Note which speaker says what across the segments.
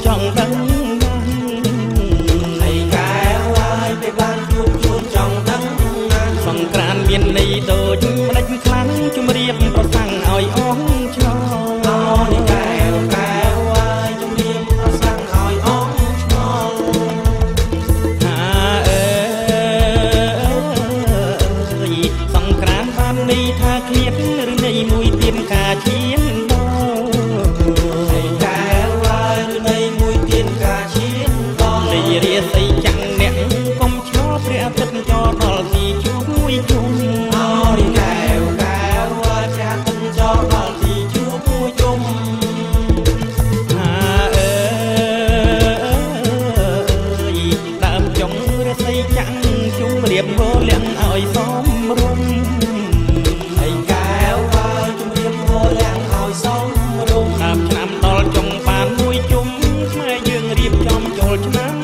Speaker 1: ចង់ដឹងហើយកែវហើយពេលបានជួបចង់ដឹងសង្ក្រានមានន័យដូចម្ដេចខ្លាំងជំរាបប្រសាំងឲ្យអស់ឆ្លងនេះកែវហើយជំរាបប្រសាំងឲ្យអស់ឆ្លងសង្ក្រានបានន័យថាឃ្លាតឬន័យមួយទៀតការឈានរាសីចាំងអ្នកកុំឆ្លោព្រះអាទិត្យចរដល់ទីជួបមួយជុំអរិកែវព្រះអាទិត្យចរដល់ទីជួបមួយជុំដើមចុងរាសីចាំងជុំរៀបវល់លៀងឲ្យសមរម្យហើយកែវហើយជុំរៀបវល់លៀងឲ្យសមរម្យតាមឆ្នាំដល់ចុងបានមួយជុំខ្មែរយើងរៀបចំចូលឆ្នាំ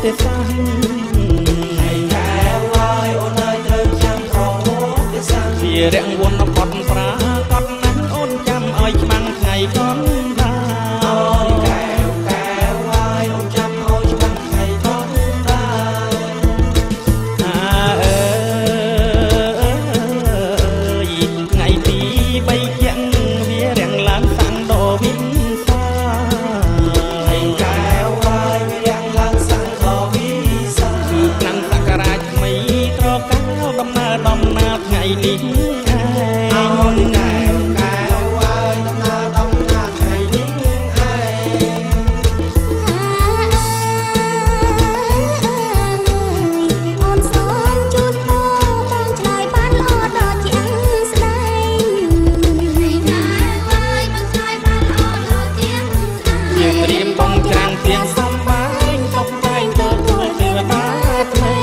Speaker 1: ទេសាហើយកែវហើយអូនហើយត្រូវចាំប្រវត្តិទេសាជារង្វាន់កត់ប្រាកដណាស់អូនចាំឲ្យច្បាំងថ្ងៃកនដាអូនកែវហើយអូនចាំឲ្យច្បាំងថ្ងៃកនដាថ្ងៃទី3ជាងវារាំងឡើងសាំងដោវិនសាហើយកែវហើយវារាំងឡើងដំណើរថ្ងៃនេះឯងអូនកែវហើយដំណើរថ្ងៃនេះឯងអូនសូមជូនពរបងឆ្លើយបានល្អដល់ជាងស្ដែងហើយកែវហើយបងឆ្លើយបានល្អដល់ជាងស្ដែងយើងរៀបបងច្រាំងទៀងសំបាយតុបតែងទៅធ្វើទេវតាថ្មី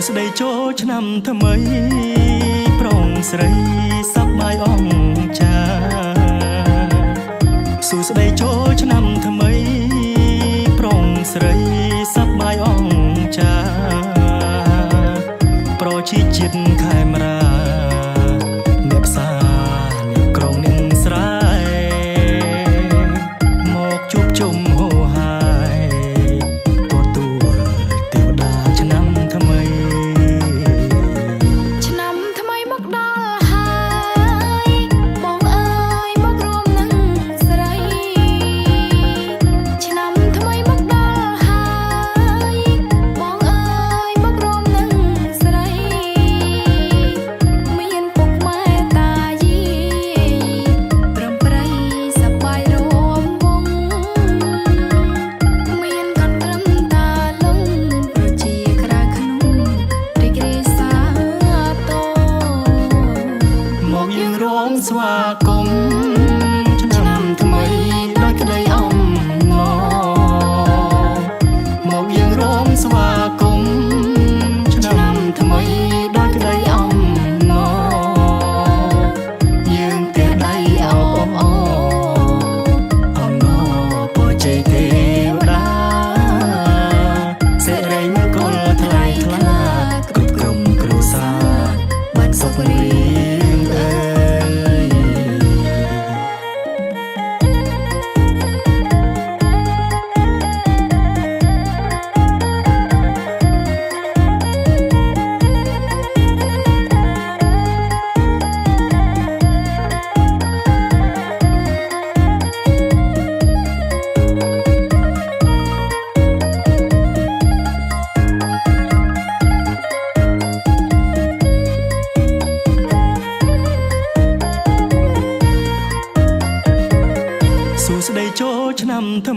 Speaker 1: ស្ដីចូលឆ្នាំថ្មីប្រុងស្រីសប្បាយអង្ចាសួស្ដីចូលឆ្នាំថ្មីប្រុងស្រីសប្បាយអង្ចាប្រជាជាតិខេមរាអ្នកផ្សារអ្នកក្រុងនឹងស្រែមកជួបជុំហូហាយទទួលទេវតាឆ្នាំថ្មី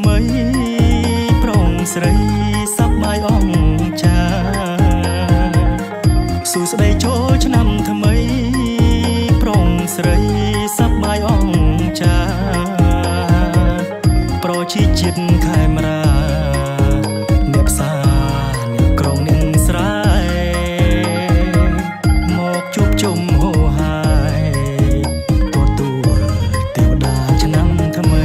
Speaker 1: ไมโปร่งใสสบายอ่องชาสู่สบายโชว์ชนำทำไมโปร่งใสสบายอ่องชาโปรชีจิตขายมราเนียบสาเนียบกรองนินสลายหมอกจุบจุ่มโหหายตัวเตียวดาชนำทำไม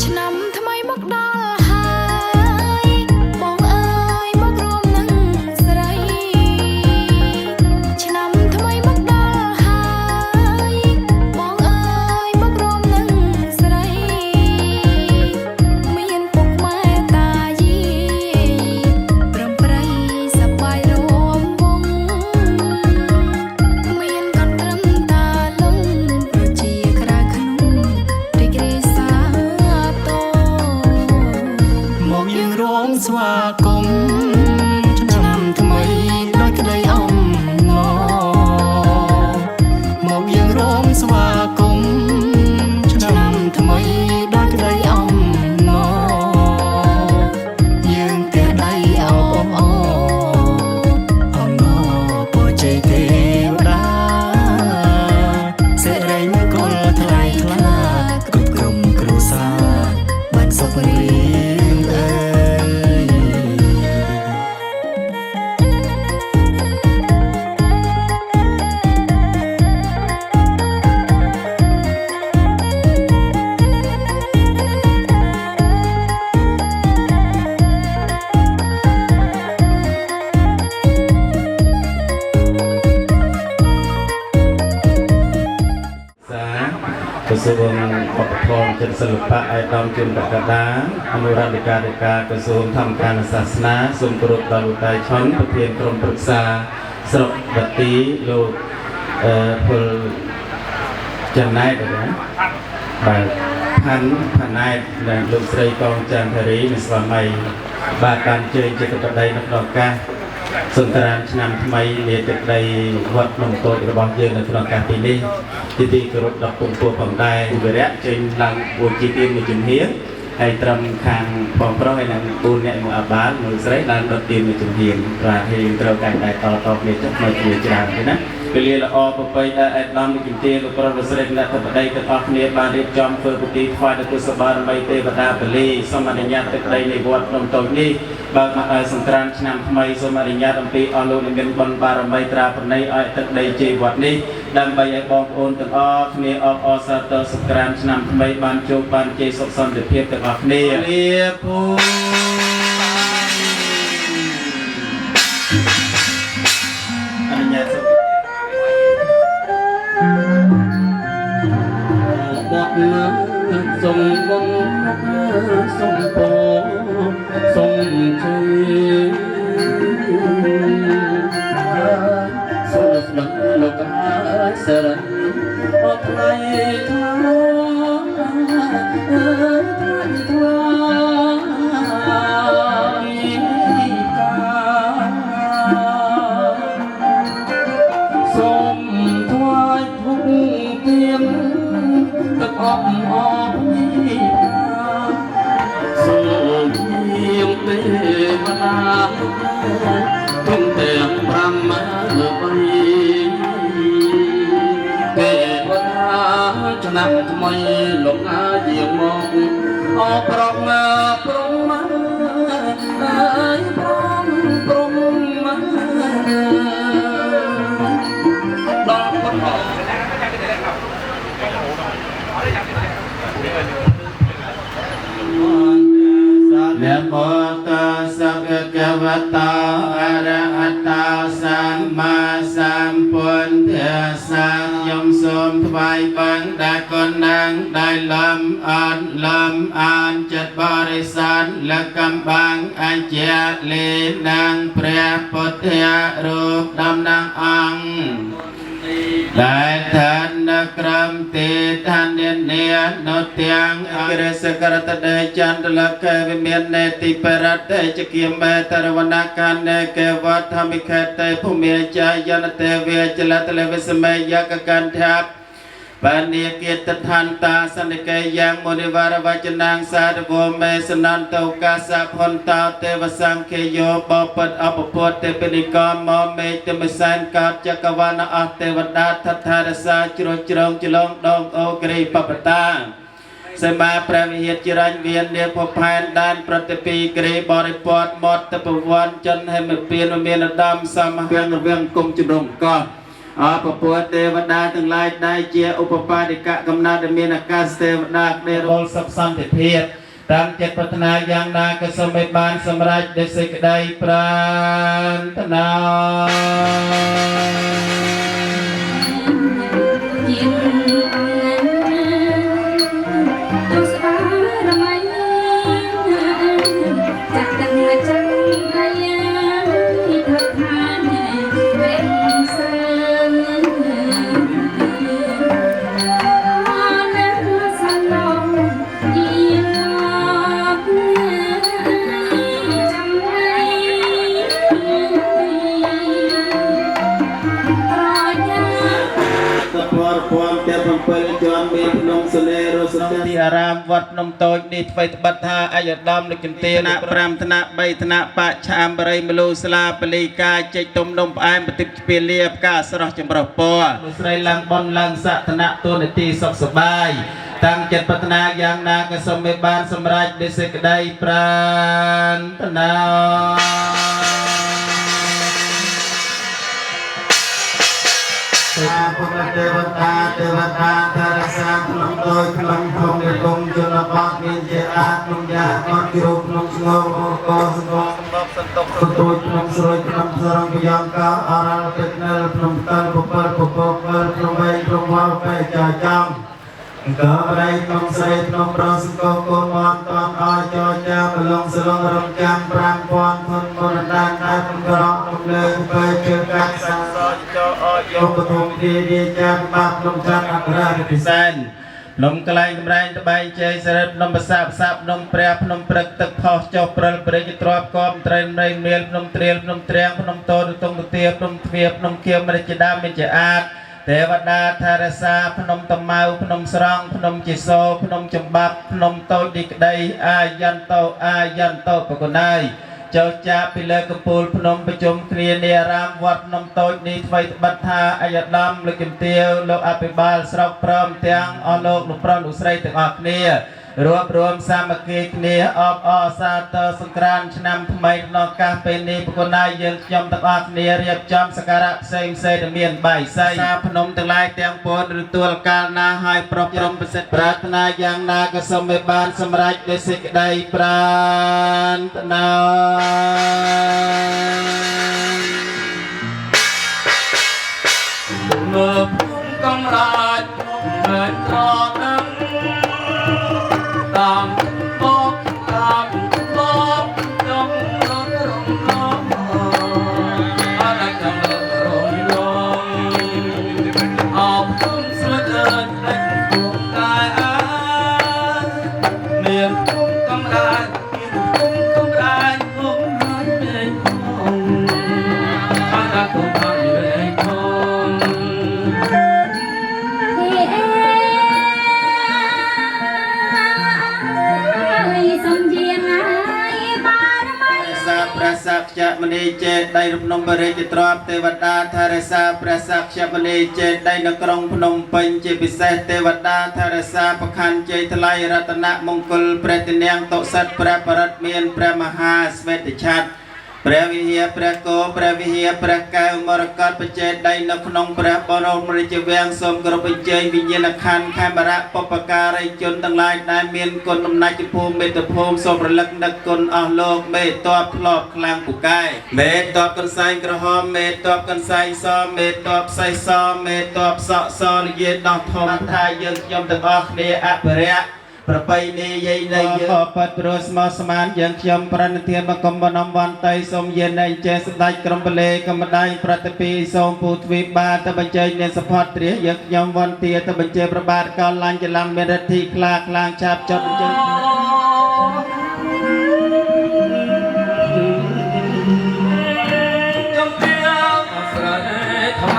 Speaker 2: ชนำทำไมมักดอลหายมองเอ้ยมักรวมนั่งสไรชนำทำไมมักดอลหายมองเอ้ยมักรวมนั่งสไรไม่เห็นปกไม้ตายีเริ่มไปสบายรวมวงไม่เห็นกันเริ่มตาลงโปรจีกระขนุ่มริกเรสาโต
Speaker 1: มองยังร้องสวากมชนำทำไมได้กระไดอ่อมงอมองยังร้องสวากมชนำทำไมได้กระไดอ่อมงอยังแต่ได้เอาอ่อมงอปวดใจเทวดาเสร็จไรเมื่อกลทลายทลากรุบกรุมกรุซาบัดศพเรียงเอ้ยกระทรวงปกครองจังหวัดศิลปะไอดอมจุนตะกดาอนุรักษ์ธิการกระทรวงธรรมการศาสนาสมกรุดาลุไตชนประเทียนกรมปรึกษาสรบบัตีโลกพลจันนายนะแบบพันนายและลูกสรีกองจันทรีมิสวามัยบาการเจริญจิตตะไดนักดอกกาสงกรานต์นำทำไมเรียนได้วัดนมโตระบอบเยือนในตลอดการปีนี้ที่กรดดอกปุ่มตัวผมได้เวรเจนหลังบุญจีตีมีจุนเฮียให้ตรำคางปองเพราะให้นางปูนเนี่ยมืออาบานมือใส่ลานดอกตีมีจุนเฮียราให้ตระการได้ต่อเมียจับมาเกี่ยจานเลยนะเปลี่ยนละออไปได้ไอ้ดำมีจุนเฮียลูกประวัติศาสตร์และทัพได้กันออกเนี่ยบานเรียบจอมเฟื่องปฏิควายตะกุสบารไม่เตวดาเปรีสมัญญาตะไดในวัดนมโตนี้บางมาสงกรานต์นำทำไมสมัญญาตั้งปีอโลนิเงินบนบารไม่ตราปนัยไอ้ตะไดจีวัดนี้ดำใบไอ้บองโอนตั้งออกเนี่ยออกสัตว์สงกรานต์นำทำไมบานโจบานเจสกสันเดือดเพียบตั้งออกเนี่ยเรียบพูอันนี้บอกเนื้อส่งบงส่งโปส่งชีส่งดังโลกาเสรันออกไล่ทางทางกาส่งถวายทุกเทียมตะออบออกนี่ส่งเทียมเตวดาทุ่งเตียงพรำมาไปเทวดาจะนำทำไมหลงอาเยี่ยมมองออกปรองปรองมาปรองปรองมาดอกปรองนะโมตัสสะภะคะวะโตอะระหะโตสัมมาสัมพุทธัสสะยมสมถวายบังได้คนนางได้ลำอ่านจัดบริสันและกำบังอันเจริญนางพระพุทธรูปดำนางอังได้ท่านนักรำตีท่านเนียนนเตียงอักษรกรตเดจันทลักเกวิเมียนเนติปรัตเตจเกียมเบตรวนาการเนเกวัฏธรรมิเขตเตภูมิจายนเตเวจลตเลวิสเมยกกันทับ
Speaker 3: បាននីកិតឋានតាសន្និកេយ៉ាងមុនិវរវចនាងសាទវមេសនន្តោកាសៈផន្តោទេវសង្ឃេយោបបិទ្ធអបពុទ្ធទេពនិកមមមេទមិសែនកើតចក្រវាលអស់ទេវតាថថារសាជ្រោះជ្រងច្លងដងអូក្រីបបតាសេមាព្រះវិហារជារញ្ញវិញ្ញាណភពផែនដានប្រតិពីក្រីបរិពតមតតពវ័នចិនហេមពៀនមានឧត្តមសមហង្រវាងគុំជំរងកោអបពុទ្ធទេវតាទាំងឡាយដែលជាឧបបាទិកកំណត់មានអាកាសទេវតាដែលរលសុខសន្តិភាពតាមចិត្តប្រាថ្នាយ៉ាងណាក៏សូមឲ្យបានសម្រេចដោយសេចក្តីប្រាថ្នាទីអារាមវត្តភ្នំតូចនេះធ្វើត្បិតថាអាយដាមលោកជំទាន5ថ្នាក់3ថ្នាក់បច្ឆាមបរិមលូស្លាបលីកាចេកទុំនំផ្អែមបន្តិចស្ពាលាផ្កាស្រស់ចម្រុះពណ៌លោកស្រីឡើងបនឡើងសក្តិទូនាទីសុខសប្បាយតាំងចិត្តប្រាថ្នាយ៉ាងណាក៏សូមឲ្យបានសម្រេចដោយសេចក្តីប្រាថ្នាពុទ្ធទេវតាថារសាក្នុងតូចក្នុងធំនៃគុំជនបទមានជាអាចក្នុងយ៉ាអត់ជ្រូកក្នុងស្ងោកសង្កងសន្តុកសទូចក្នុងស្រួយក្នុងសរងបយ៉ាងកាអរលទឹកនៅក្នុងតលពពកក្នុងវែងក្នុងវល់ពេចាចំអង្គរៃក្នុងស្រីក្នុងប្រសង្កកូនមកតនអោយចោចាបលងសលងរំចាំ5000ធនមរដានតែក្នុងក្រកក្នុងលើពេជើកាត់សង្សរចោអោយយកពធមទីរាជាបាប់ក្នុងចាត់អក្សរពិសែនភ្នំកលែងតម្រែងត្បែងជ័យសរិទ្ធភ្នំបសាផ្សាភ្នំព្រះភ្នំព្រឹកទឹកផុសចុះព្រិលព្រេងទ្របកបត្រេនរៃមៀលភ្នំត្រៀលភ្នំត្រាំងភ្នំតូនតុងទទាភ្នំទ្វាភ្នំគៀមរាជដាមានជាអាចទេវតាថារសាភ្នំតម៉ៅភ្នំស្រង់ភ្នំជាសោភ្នំចំបាប់ភ្នំតូចទីក្តីអាយន្តោបកណៃចូលចាប់ពីលើកំពូលភ្នំប្រជុំគ្នានារាមវត្តភ្នំតូចនេះថ្មីត្បិតថាអាយដាមលោកជំទាវលោកអភិបាលស្រុកព្រមទាំងអស់លោកលោកប្រុសលោកស្រីទាំងអស់គ្នារួបរวมសាមគ្គីគ្នាអបអសាទរសង្ក្រានឆ្នាំថ្មីក្នុងឱកាសពេលនេះប្រគុណហើយយើងខ្ញុំទាំងអស់គ្នារៀបចំសក្ការៈផ្សេងដែលមានបាយស័យសាភ្នំទាំងឡាយទាំងពួនឬទួលកាលណាហើយប្រព្រំប្រសិទ្ធប្រាថ្នាយ៉ាងណាក៏សូមឲ្យបានសម្រេចដោយសេចក្តីប្រាថ្នាមើលភូមិកំរាជមើលត្រដឹងតាមបកតាមបកចង់រងរងអរចាំរងរងអបគុំស្លឹកតែគុំកាយអាមានគុំកំរាជមានគុំកំរាជគុំហើយពេកផងអរគុំហើយពេកផងព្រះសក្យមនីចេតដៃភ្នំបរិជទ្របទេវតាថារសាព្រះសក្យមនីចេតដៃនៅក្រុងភ្នំពេញជាពិសេសទេវតាថារសាប្រខណ្ឌជ័យថ្លៃរតនមង្គលព្រះទនាងតុសិទ្ធព្រះបរិត្តមានព្រះមហាស្វេតឆ័ត្រព្រះវិហារព្រះគោព្រះវិហារព្រះកែវមរកតបច្ចេតដៃនៅក្នុងព្រះបរមរាជវាំងសូមគោរពអញ្ជើញវិញ្ញាណក្ខន្ធខេមរៈបុព្វការីជនទាំងឡាយដែលមានគុណដំណាច់ភូមិមេត្តាភូមិសូមរលឹកនឹកគុណអស់លោកមេតបធ្លាប់ខ្លាំងពូកែមេតបកន្សែងក្រហមមេតបកន្សែងសមេតបសៃសមេតបសក់សនិយាយដោះធំថាយើងខ្ញុំទាំងអស់គ្នាអភិរក្សប្របីនេះយាយនៃយើងបបិទ្ធព្រោះស្មោះស្មានយើងខ្ញុំប្រណិធានបង្គំបនំវន្តីសូមយាននៃចេះស្ដេចក្រុមបលេកំដៃប្រតិពីសូមពូទ្វីបាទៅបញ្ចេញនៃសផតត្រាយើងខ្ញុំវន្ទាទៅបញ្ចេប្របាទកលឡាញ់ចលំមានរទ្ធីខ្លាខ្លាំងឆាប់ចុតអញ្ចឹងចំទៀងអស្រ័យថ្ម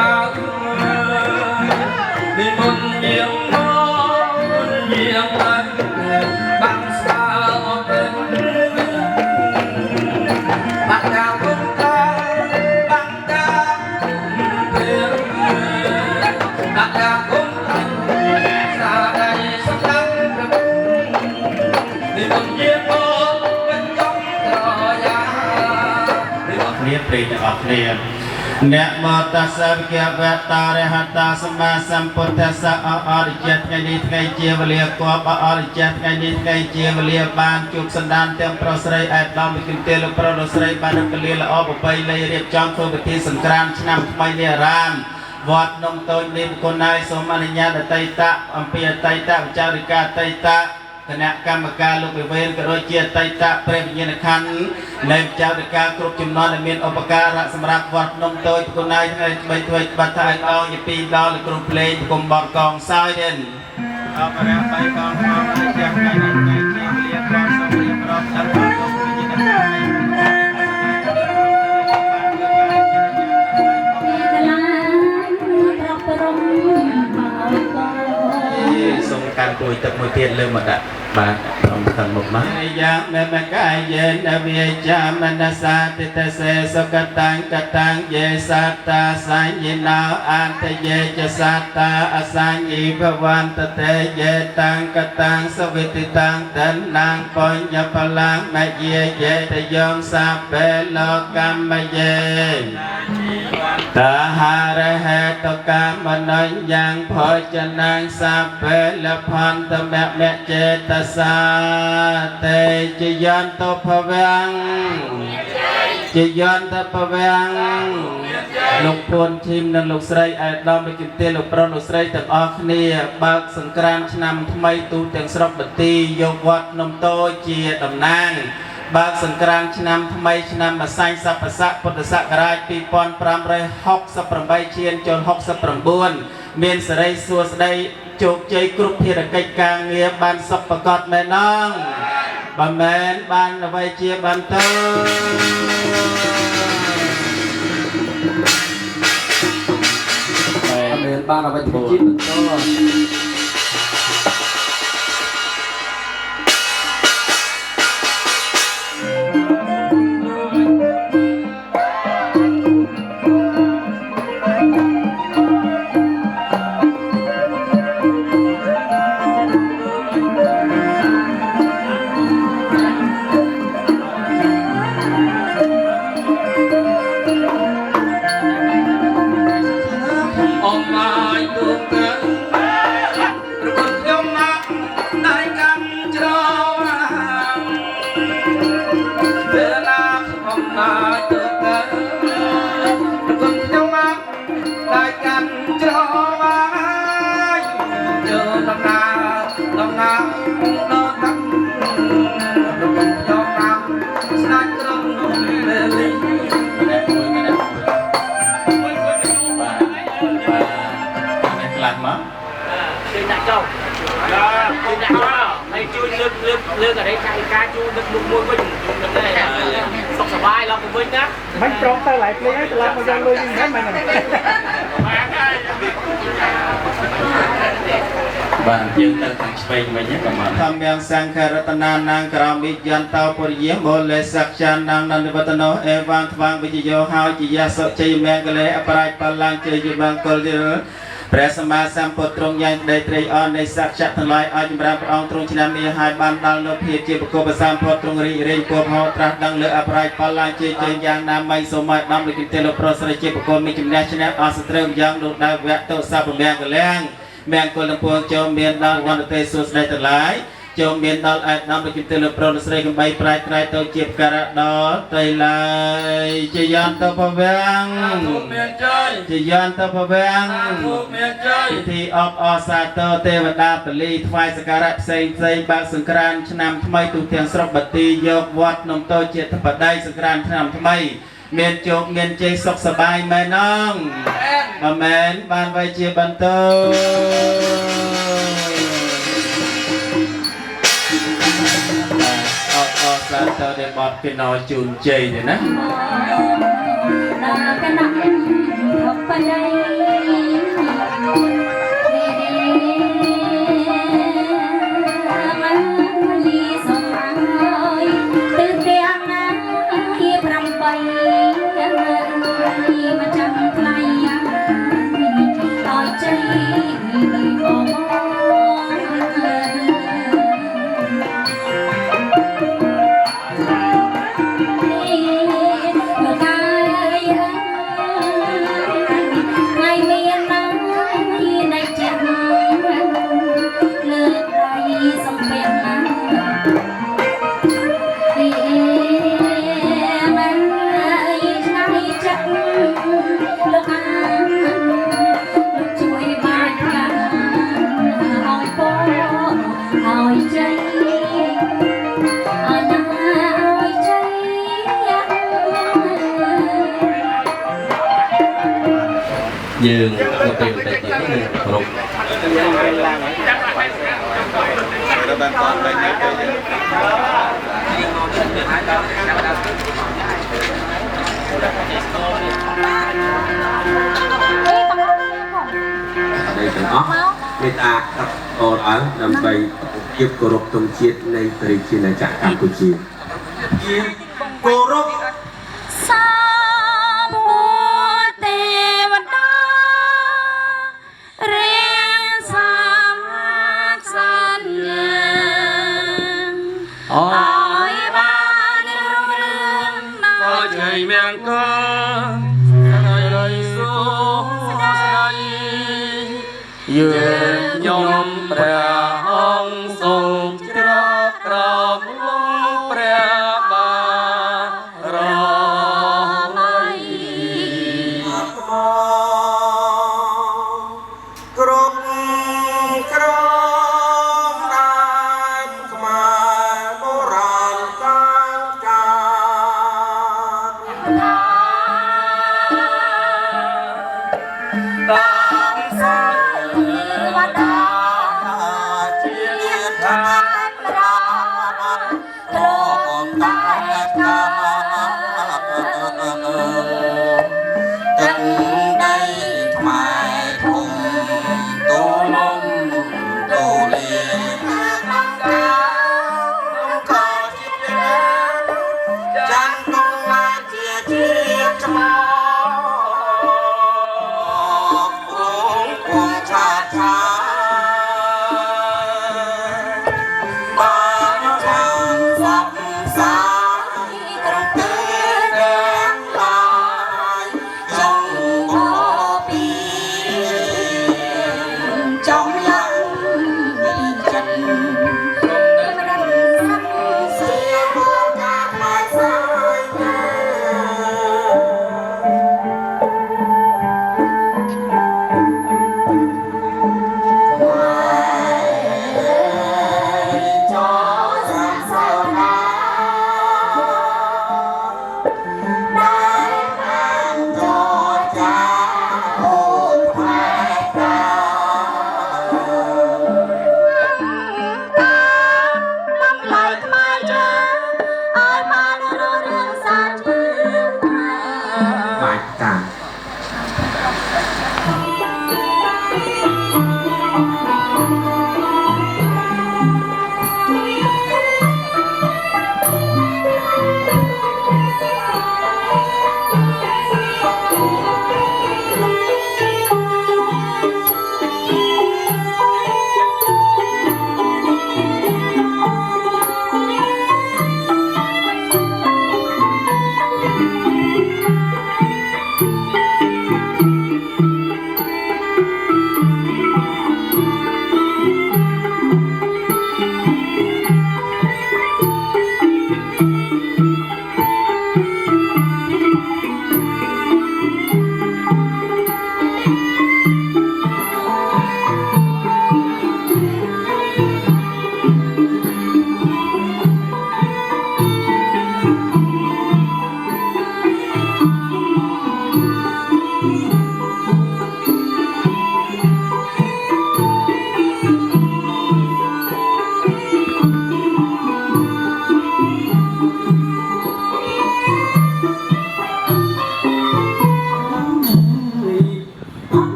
Speaker 3: និមន្តយាង នេះព្រៃទាំងអស់គ្នាអ្នកមតសាវិកវតារហតាសម្មាសម្ពុទ្ធស្សអរិយថ្ងៃនេះថ្ងៃជាវេលាគប់អរិយថ្ងៃនេះថ្ងៃជាវេលាបានជួបសន្តានទាំងប្រុសស្រីឯកឧត្តមវិគន្ទេលោកប្រុសលោកស្រីបានរកលាល្អប្របីលៃរៀបចំធ្វើពិធីសង្ក្រាន្តឆ្នាំថ្មីនេះអារាមវត្តនំតូចនេះគុណហើយសូមអនុញ្ញាតអតីតអំពីអតីតវិចារិកាអតីតគណៈកម្មការលោកវិវេនក៏ដូចជាអតីតព្រះវិញ្ញាណក្ខន្ធនៃវិចារិកាគ្រប់ចំនួនដែលមានឧបការៈសម្រាប់វត្តនំតូចគុណហើយថ្ងៃ3ធ្វើបាត់ថាឲ្យអងពី2ដល់ក្រុមភ្លេងគុំបតកងសោយទេអបរា3កងមកទាំងថ្ងៃនេះថ្ងៃជាវេលាប្រងសូមរៀបរាប់ចាត់បានលោកវិញ្ញាណក្ខន្ធសូមការពួយទឹកមួយទៀតលើមកដាក់បាទក្នុងខាងមុខមកយ៉ាងមេមកាយយេនវិជាមនសាទិតសេសុកតាំងកតាំងយេសតាសញ្ញណោអន្តយេចសតាអសញ្ញីភវន្តតេយេតាំងកតាំងសវិតិតាំងតនាងបញ្ញបលាមយេយេតយងសាបេលោកម្មយេតាហារហេតកម្មនយ៉ាងភោចនាងសាបេលផន្តមមចេតសាតេជយន្តភវាំងជយន្តភវាំងលោកពួនធីមនិងលោកស្រីឯកឧត្តមវិគន្ទេលោកប្រុសលោកស្រីទាំងអស់គ្នាបើកសង្ក្រាន្តឆ្នាំថ្មីទូទាំងស្រុកបទីយកវត្តនំតូចជាតំណាងបើកសង្ក្រាន្តឆ្នាំថ្មីឆ្នាំម្សាញ់សព្វស័កពុទ្ធសករាជ2568ឈានចូល69មានសិរីសួស្តីជោគជ័យគ្រប់ភារកិច្ចការងារបានសុខប្រកបមែនណងបើមែនបានអ្វីជាបន្ទើមែនបានអ្វីជាបន្ទើเรื่องอะไรการจูนึกลุกมวยก็อยู่ตรงนั้นเลยสกสบายเราเป็นวิ่งนะมันตรงแต่หลายเพลงแต่เราไม่ยอมลุยยิ่งนั้นมันบ้านยังตั้งทางสเปนมาเยอะกว่าทำยังสังขารตนานางกรามิยันเตาปุริยมโมเลสักชานางนันวัตโนเอวังทวังวิจิโยหาวจิยาสใจแมงกะเลอปรายปลังเจยุบังกอลเดอព្រះសម្មាសម្ពុទ្ធទ្រង់យ៉ាងដេត្រេកអរនៃសក្យៈទាំងឡាយឲ្យចម្រើនព្រះអង្គទ្រង់ឆ្នាំនេះហើយបានដល់នូវភាពជាបកុបសម្ពុទ្ធទ្រង់រីករាយគប់ហោត្រាស់ដឹងលើអបរាជបលាជាជើងយ៉ាងណាមិញសូមឲ្យដំលិខិតលោកប្រុសស្រីជាបកុបមានជំនះឈ្នះអស់សត្រូវយ៉ាងដូចដៅវៈតុសពមង្គលាំងមង្គលទាំងពួងចូលមានដល់វណ្ណទេសួស្ដីទាំងឡាយចូលមានដល់ឯកឧត្តមវិគន្ទេលោកប្រុសស្រីកំបីប្រាជ្ញក្រៃទៅជាការៈដល់តៃឡាយជាយន្តភវាំងជាយន្តភវាំងពិធីអបអរសាទរទេវតាពលីថ្វាយសក្ការៈផ្សេងបើកសង្ក្រាន្តឆ្នាំថ្មីទូទាំងស្រុកបាទីយកវត្តនំតូចជាធិបតីសង្ក្រាន្តឆ្នាំថ្មីមានជោគមានជ័យសុខសប្បាយមែនណងបើមែនបានໄວជាបន្តសាទរដែលបត់ពីណោជូនជ័យទេណាដល់កណ្ដាលបដៃលីសំអើយទិទាំងណាជា8មកចាំថ្លៃឲ្យជ័យបង
Speaker 1: យើងទៅពេលតែទៀតក្រុម
Speaker 4: đâyទាំងអស់មេត្តាកាត់អរអើដើម្បីជាគោរពទង់ជាតិនៃប្រជាណាចក្រកម្ពុជាជាគោរព
Speaker 2: សាមូទេវតារៀងសាមសន្យាអើយបានរឿងណាស់
Speaker 1: ជ័យមង្គលស្ដីសូស្ដីយើងខ្ញុំព្រះអង្គសូមច្រកក្រមលំព្រះបាទរលៃ
Speaker 3: គ្រប់ក្រមដែនខ្មែរបុរាណកាលកាល
Speaker 1: តាមសាយ
Speaker 2: វតា
Speaker 3: ជាធា
Speaker 2: ប្រាលោកតែកា
Speaker 3: ទឹកដីខ្មែរធំទូលំទូលាក៏ជាពេលចាំទុំមកជាជាតិថ្មបងគង់ឆាឆាបានចាំសពសាត្រង់ទេទាំងឡា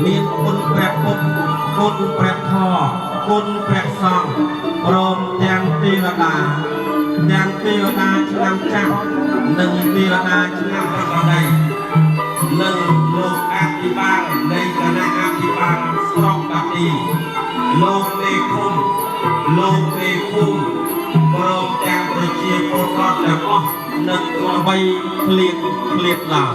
Speaker 4: មានគុណព្រះពុទ្ធគុណព្រះធម៌គុណព្រះសង្ឃព្រមទាំងទេវតាឆ្នាំចាស់និងទេវតាឆ្នាំប្រកបដីនិងលោកអភិបាលនៃគណៈអភិបាលស្រុកបាទីលោកមេឃុំព្រមទាំងប្រជាពលរដ្ឋទាំងអស់នឹងអ្វីឃ្លៀតឡើយ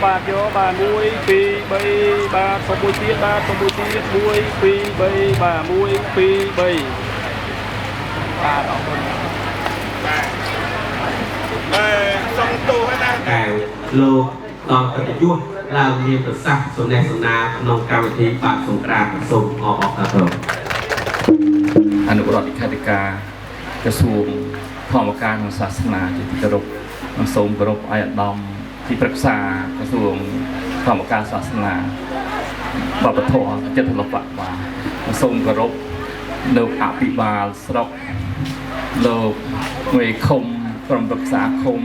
Speaker 5: បាទយកបាទ1 2 3បាទសុំមួយទៀតបាទសុំមួយទៀត1 2 3បាទ1 2 3បាទអរគុណបាទសុំទោសណា
Speaker 4: តែលោកដល់កិត្តិយសឡើងមានប្រសាសន៍សំណេះសំណាលក្នុងកម្មវិធីបាតសង្ក្រាន្តសូមអបអរសាទរ
Speaker 5: អនុរដ្ឋលេខាធិការក្រសួងធម្មការនិងសាសនាជាទីគោរពនិងសូមគោរពអាយឧត្តមទីប្រឹក្សាក្រសួងធម្មការសាសនាបព្វធម៌ចិត្តលបបាទសូមគោរពលោកអភិបាលស្រុកលោកមេឃុំក្រុមប្រឹក្សាឃុំ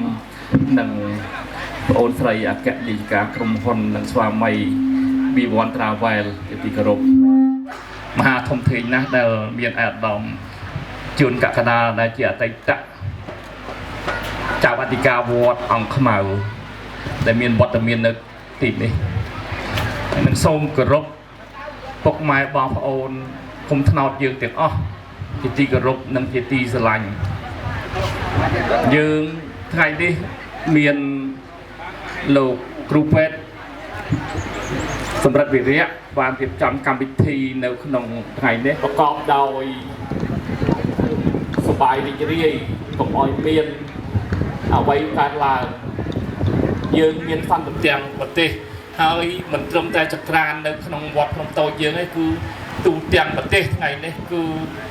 Speaker 5: និងប្អូនស្រីអគ្គលេខាក្រុមហ៊ុននិងស្វាមី B1 Travel ជាទីគោរពមហាធំធេងណាស់ដែលមានអាយឧត្តមជួនកក្កដាដែលជាអតីតចៅអធិការវត្តអង្គខ្មៅដែលមានវត្តមាននៅទីនេះនិងសូមគោរពពុកម៉ែបងប្អូនគុំថ្នោតយើងទាំងអស់ជាទីគោរពនិងជាទីស្រឡាញ់យើងថ្ងៃនេះមានលោកគ្រូពេទ្យសម្រាប់វិរៈបានរៀបចំកម្មវិធីនៅក្នុងថ្ងៃនេះប្រកបដោយសប្បាយរីករាយកុំឲ្យមានអ្វីកើតឡើងយើងមានសន្តិភាពប្រទេសហើយមិនត្រឹមតែចក្រាននៅក្នុងវត្តក្នុងតូចយើងទេគឺទូទាំងប្រទេសថ្ងៃនេះគឺ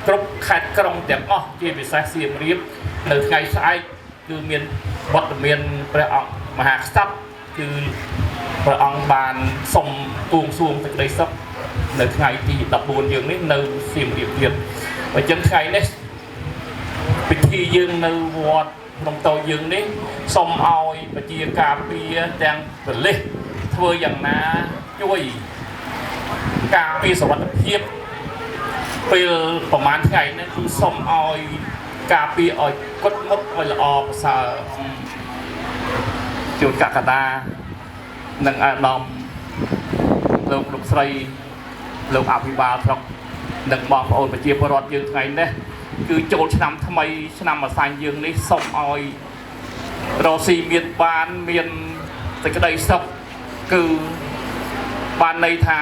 Speaker 5: គ្រប់ខេត្តក្រុងទាំងអស់ជាពិសេសសៀមរាបនៅថ្ងៃស្អែកគឺមានវត្តមានព្រះអង្គមហាក្សត្រគឺព្រះអង្គបានសុំគួងសួងសេចក្តីសុខនៅថ្ងៃទី14យើងនេះនៅសៀមរាបទៀតអញ្ចឹងថ្ងៃនេះពិធីយើងនៅវត្តក្នុងតូចយើងនេះសូមឲ្យប្រជាការពារទាំងប្រទេសធ្វើយ៉ាងណាជួយការពារសុវត្ថិភាពពេលប្រហែលថ្ងៃនេះគឺសូមឲ្យការពារឲ្យគត់មុតឲ្យល្អប្រសើរជួនកក្កដានិងអាដាមលោកស្រីលោកអភិបាលស្រុកនិងបងប្អូនប្រជាពលរដ្ឋយើងថ្ងៃនេះគឺចូលឆ្នាំថ្មីឆ្នាំអាសាញ់យើងនេះសូមឲ្យរស់ស៊ីមានបានមានសេចក្តីសុខគឺបានន័យថា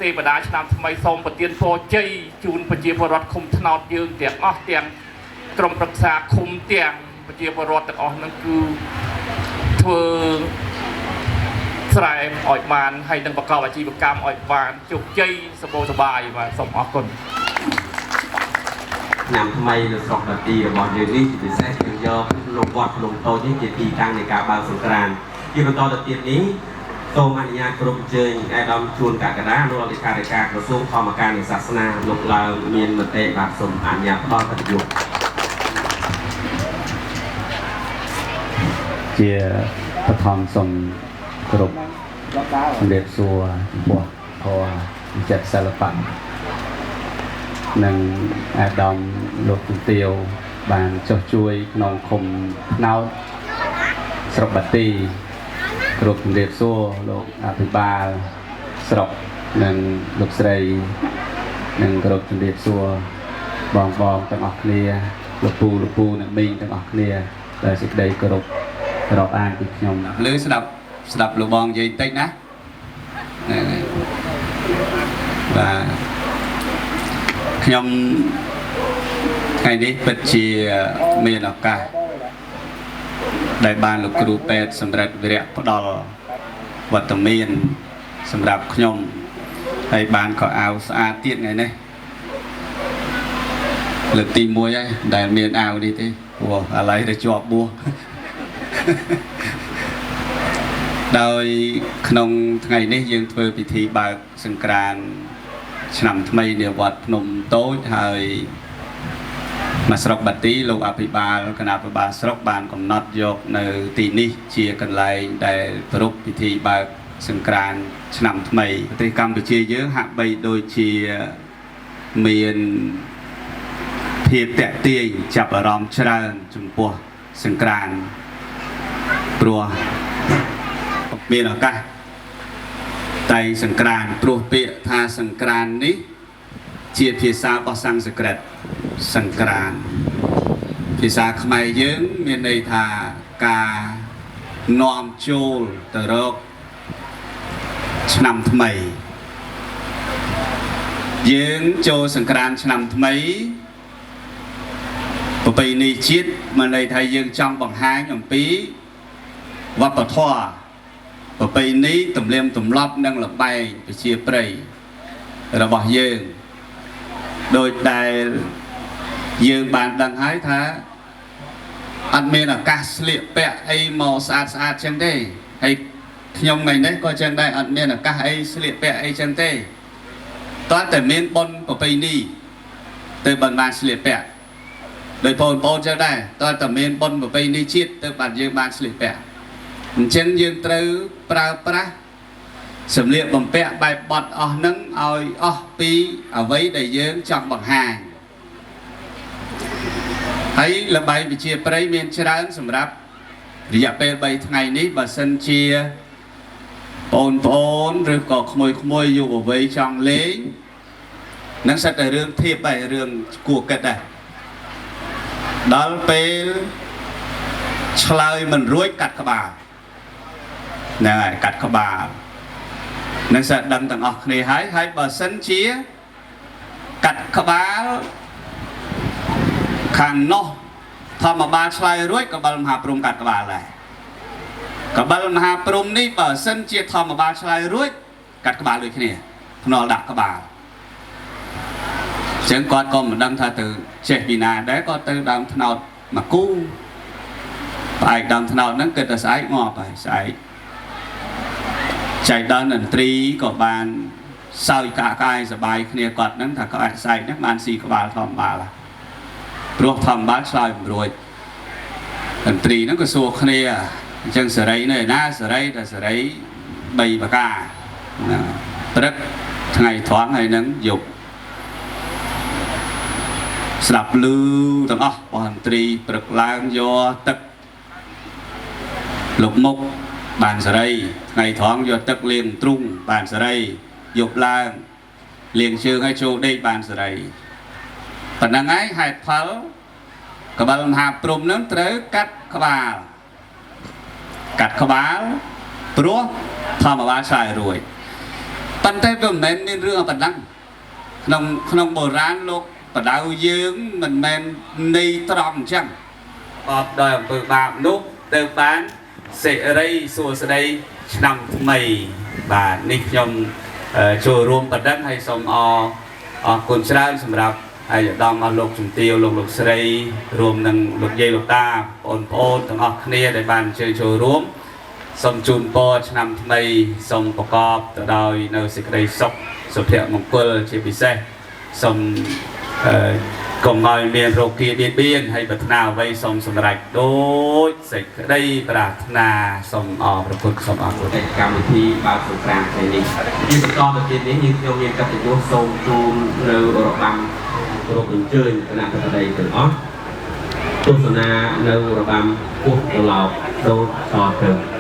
Speaker 5: ទេវតាឆ្នាំថ្មីសូមប្រទានពរជ័យជូនប្រជាពលរដ្ឋឃុំថ្នោតយើងទាំងអស់ទាំងក្រុមប្រឹក្សាឃុំទាំងប្រជាពលរដ្ឋទាំងអស់ហ្នឹងគឺធ្វើស្រែឲ្យបានហើយនឹងប្រកបអាជីវកម្មឲ្យបានជោគជ័យសម្បូរសប្បាយបាទសូមអរគុណ
Speaker 4: ឆ្នាំថ្មីនៅស្រុកបាទីរបស់យើងនេះពិសេសយើងយកលោកវត្តភ្នំតូចនេះជាទីតាំងនៃការបើកសង្ក្រាន្តជាបន្តទៅទៀតនេះសូមអនុញ្ញាតគ្រប់អញ្ជើញអាដាមជួនកក្កដាលោកលេខាធិការក្រសួងធម្មការនិងសាសនាលោកឡើងមានមតិបាទសូមអនុញ្ញាតផ្ដល់កិត្តិយស
Speaker 6: ជាបឋមសូមគ្រប់ជំរាបសួរចំពោះធម៌ចិត្តសិល្បៈនិងអាដាមលោកជំទាវបានចុះជួយក្នុងឃុំថ្នោតស្រុកបាទីគ្រប់ជំរាបសួរលោកអភិបាលស្រុកនិងលោកស្រីនិងគ្រប់ជំរាបសួរបងទាំងអស់គ្នាលោកពូនិងមីងទាំងអស់គ្នាដែលសេចក្តីគោរពរាប់អានពីខ្ញុំលើស្ដាប់លោកបងនិយាយតិចណាបាទខ្ញុំថ្ងៃនេះពិតជាមានឱកាស ដែលបានលោកគ្រូពេទ្យសម្រាប់វិរៈផ្ដល់វត្តមានសម្រាប់ខ្ញុំហើយបានក៏អាវស្អាតទៀតថ្ងៃនេះលើកទី1ហើយដែលមានអាវនេះទេព្រោះឥឡូវទៅជាប់បួសដោយក្នុងថ្ងៃនេះយើងធ្វើពិធីបើកសង្ក្រាន្តឆ្នាំថ្មីនៅវត្តភ្នំតូចហើយមកស្រុកបាទីលោកអភិបាលគណៈភិបាលស្រុកបានកំណត់យកនៅទីនេះជាកន្លែងដែលប្រពៃពិធីបើកសង្ក្រាន្តឆ្នាំថ្មីប្រទេសកម្ពុជាយើងហាក់បីដូចជាមានភាពតាក់ទាញចាប់អារម្មណ៍ច្រើនចំពោះសង្ក្រាន្តព្រោះមានឱកាសតែសង្ក្រាន្តព្រោះពាក្យថាសង្ក្រាន្តនេះជាភាសារបស់សំស្ក្រឹតសង្ក្រាន្តភាសាខ្មែរយើងមានន័យថាការនាំចូលទៅរកឆ្នាំថ្មីយើងចូលសង្ក្រាន្តឆ្នាំថ្មីប្រពៃណីជាតិមានន័យថាយើងចង់បង្ហាញអំពីវប្បធម៌ប្រពៃណីទំនៀមទម្លាប់និងល្បែងប្រជាប្រិយរបស់យើងដោយដែលយើងបានដឹងហើយថាអត់មានឱកាសស្លៀកពាក់អីមកស្អាតស្អាតចឹងទេហើយខ្ញុំថ្ងៃនេះក៏ចឹងដែរអត់មានឱកាសអីស្លៀកពាក់អីចឹងទេតើតែមានបុណ្យប្រពៃណីទៅបានស្លៀកពាក់ដោយបងប្អូនចឹងដែរតើតែមានបុណ្យប្រពៃណីជាតិទៅបានយើងបានស្លៀកពាក់អញ្ចឹងយើងត្រូវប្រើប្រាស់សម្លៀកបំពាក់បែបបត់អស់ហ្នឹងឲ្យអស់ពីអ្វីដែលយើងចង់បង្ហាញហើយល្បែងប្រជាប្រិយមានច្រើនសម្រាប់រយៈពេល3ថ្ងៃនេះបើសិនជាបងប្អូនឬក៏ក្មួយយុវវ័យចង់លេងនឹងសិតតែរឿងធៀបហើយរឿងគួរគិតដែរដល់ពេលឆ្លើយមិនរួចកាត់ក្បាលហ្នឹងហើយកាត់ក្បាលនឹងសិតដឹងទាំងអស់គ្នាហើយបើសិនជាកាត់ក្បាលខាងនោះធម្មបាលឆ្លើយរួចក៏បិលមហាព្រំកាត់ក្បាលដែរក៏បិលមហាព្រំនេះបើសិនជាធម្មបាលឆ្លើយរួចកាត់ក្បាលដូចគ្នាភ្នាល់ដាក់ក្បាលចឹងគាត់ក៏មិនដឹងថាទៅចេះពីណាដែរក៏ទៅដើមថ្នោតមកគូផ្អែកដើមថ្នោតហ្នឹងគិតតែស្អែកងាប់ហើយស្អែកចៃដល់តន្ត្រីក៏បានសើចកាយសបាយគ្នាគាត់ហ្នឹងថាក្អែកស្អែកហ្នឹងបានស៊ីក្បាលធម្មបាលព្រោះធម្មបាលឆ្លើយមិនរួចតន្ត្រីហ្នឹងក៏សួរគ្នាអញ្ចឹងសេរីនៅណាសេរីតែសេរី3ប្រការព្រឹកថ្ងៃត្រង់ហើយនឹងយប់ស្ដាប់ឮទាំងអស់បនត្រីព្រឹកឡើងយកទឹកលោកមុខបានសេរីថ្ងៃត្រង់យកទឹកលាងទ្រុងបានសេរីយប់ឡើងលាងជើងឲ្យចូលដេកបានសេរីប៉ុណ្ណឹងហើយហេតុផលកបិលមហាព្រំនឹងត្រូវកាត់ក្បាលព្រោះធម្មបាលឆ្លើយរួចប៉ុន្តែវាមិនមែនមានរឿងប៉ុណ្ណឹងក្នុងបុរាណលោកបដៅយើងមិនមែនន័យត្រង់អញ្ចឹងបបដោយអំពើបាបនោះទៅបានសេរីសួស្តីឆ្នាំថ្មីបាទនេះខ្ញុំចូលរួមបណ្ដឹងហើយសូមអរគុណច្រើនសម្រាប់អាយដាមអស់លោកជំទាវលោកស្រីរួមនឹងលោកយាយលោកតាបងប្អូនទាំងអស់គ្នាដែលបានអញ្ជើញចូលរួមសូមជូនពរឆ្នាំថ្មីសូមប្រកបទៅដោយនៅសេចក្តីសុខសុភមង្គលជាពិសេសសូមកុំឲ្យមានរោគបៀតបៀនហើយប្រាថ្នាអ្វីសូមសម្រេចដូចសេចក្តីប្រាថ្នាសូមអរព្រគុណសូមអរគុណ
Speaker 4: កម្មវិធីបើកសង្ក្រាន្តថ្ងៃនេះយើងបន្តទៅទៀតនេះយើងខ្ញុំមានកិត្តិយសសូមជូននៅរបាំគោរពអញ្ជើញគណៈបតីទាំងអស់ទស្សនានៅរបាំពោះត្រឡោកដូចតទៅ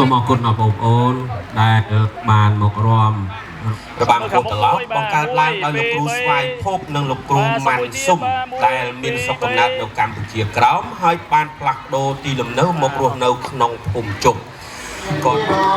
Speaker 4: សូមអរគុណដល់បងប្អូនដែលបានមករំរបាំកូនត្រឡប់បង្កើតឡើងដោយលោកគ្រូស្វាយភពនិងលោកគ្រូម៉ាន់ស៊ុំដែលមានស្រុកកំណើតនៅកម្ពុជាក្រោមហើយបានផ្លាស់ប្ដូរទីលំនៅមករស់នៅក្នុងភូមិជុំគាត់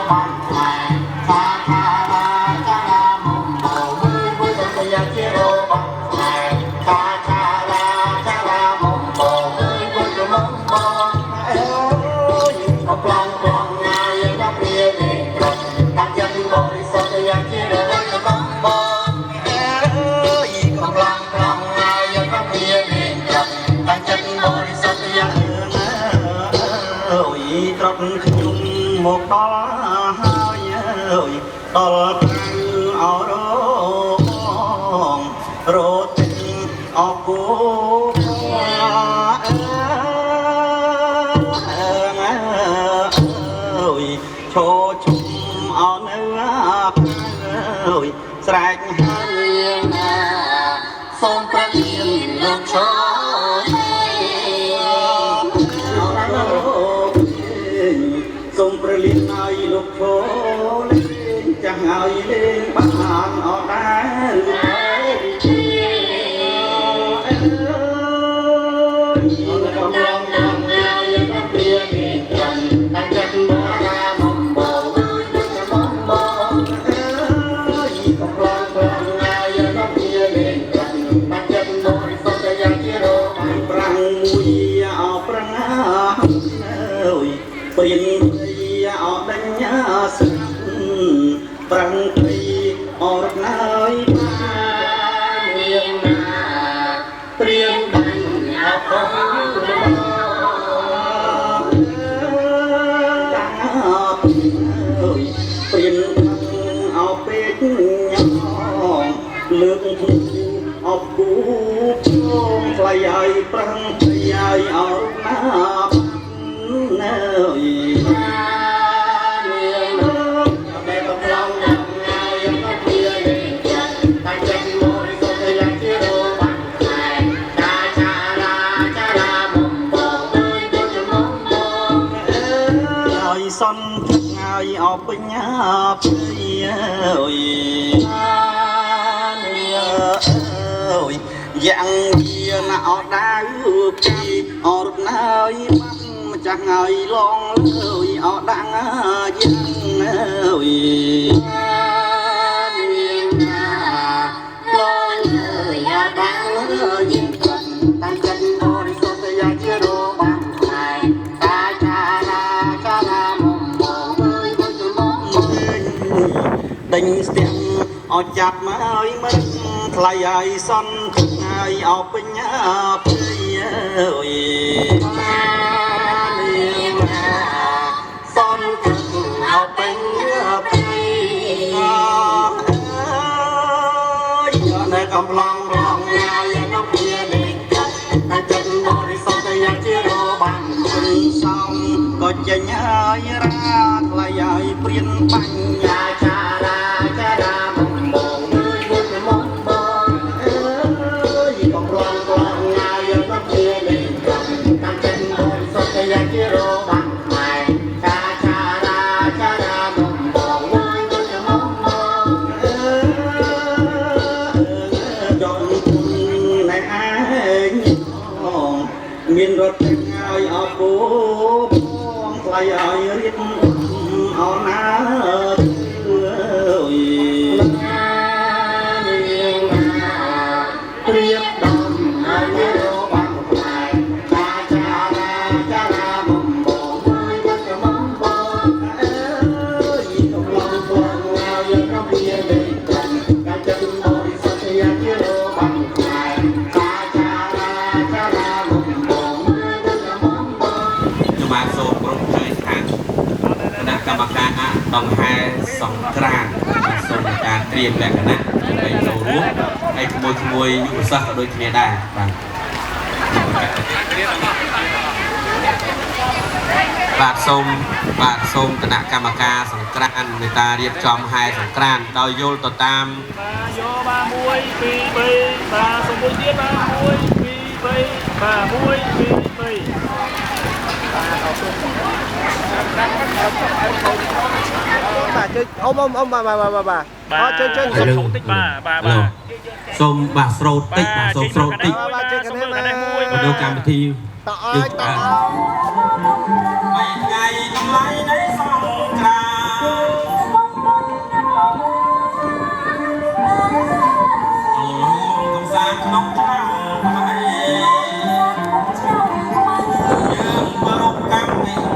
Speaker 3: មកដល់ហើយដល់អររត់អគូឈោជុំអនៅស្រែកហើយសូមប្រទានលោកឈោសូមប្រលៀនឲ្យលោកឈោលេងចាំងឲ្យលេងបានអត់ដែរកំឡងកំណាយទៅព្រានេះចាំតែចិត្តមករាមកបងកំឡងកំណាយទៅព្រានេះចាំតែចិត្តមកសុខយ៉ាងជារបានប្រាំងមួយអោប្រាំងអើយព្រៀនអត់ដេញស្រាំប្រាំងពីអរណើយបានមានណាព្រៀនបាញ់អត់ផងព្រៀនអោពេកញ៉ងលើកធូអបគូជងថ្លៃឲ្យប្រាំងថ្លៃឲ្យអរណាណើយសនថ្ងៃអបញ្ញាព្រាអើយយ៉ាងវាណាអត់ដៅពីអរណើយបានម្ចាស់ហើយឡងលើយអត់ដាំងយ៉ាងអើយឡងលើយអត់ដាំងយើងគាត់តាំងចិត្តបរិសុទ្ធយ៉ាងជារបានហើយតាចារាចារាមកដេញស្ទះអត់ចាប់មកឲ្យមិនថ្លៃឲ្យសនថ្ងៃអបញ្ញាព្រាអើយសនអបញ្ញាព្រានៅកំឡងរងថ្ងៃនៅព្រានេះតែចិត្តបរិសុទ្ធយ៉ាងជារបានគុណសំក៏ចេញហើយរាថ្លៃឲ្យព្រៀនបញ្ញាចារាចារាមកបងមកបងអើយកំរងកងងាយមកព្រានេះតាមចិត្តបរិសុទ្ធយ៉ាងជារបានខ្មែរចាចារាចារាមកបងមកអើយយកគុណណែឯងមានរត់ថ្ងៃអបគូបងថ្លៃឲ្យរៀបអរណាព្រៀបដំឲ្យរបានខ្មែរចាចារាចារាមកបងមកបងអើយកំឡងបងឲ្យរកវាលេងកាន់កាចិត្តបរិសុទ្ធយ៉ាងជារបានខ្មែរចាចារាចារាមកបង
Speaker 4: ខ្ញុំបាទសូមគ្រប់ជួយខាងគណៈកម្មការដង្ហែសង្ក្រាន្តសូមការត្រៀមលក្ខណៈដើម្បីចូលរួមហើយក្មួយយុវសាស្ត្រក៏ដូចគ្នាដែរបាទសូមគណៈកម្មការសង្ក្រាន្តមេត្តារៀបចំហែសង្ក្រាន្តដោយយល់ទៅតាម
Speaker 1: យកបាទ1 2 3បាទសូមមួយទៀតបាទ1 2 3បាទ1 2 3
Speaker 3: bà chơi ông bà chơi chơi
Speaker 4: Bà
Speaker 1: số tích bà
Speaker 4: xôm bà sâu tích bà sâu sâu tích
Speaker 3: bà chơi cái này mà
Speaker 4: và đâu cảm thi
Speaker 3: tỏ ơi
Speaker 4: mấy ngày năm nay đấy xong ra không gian không trăng bay nhưng mà lúc căng thì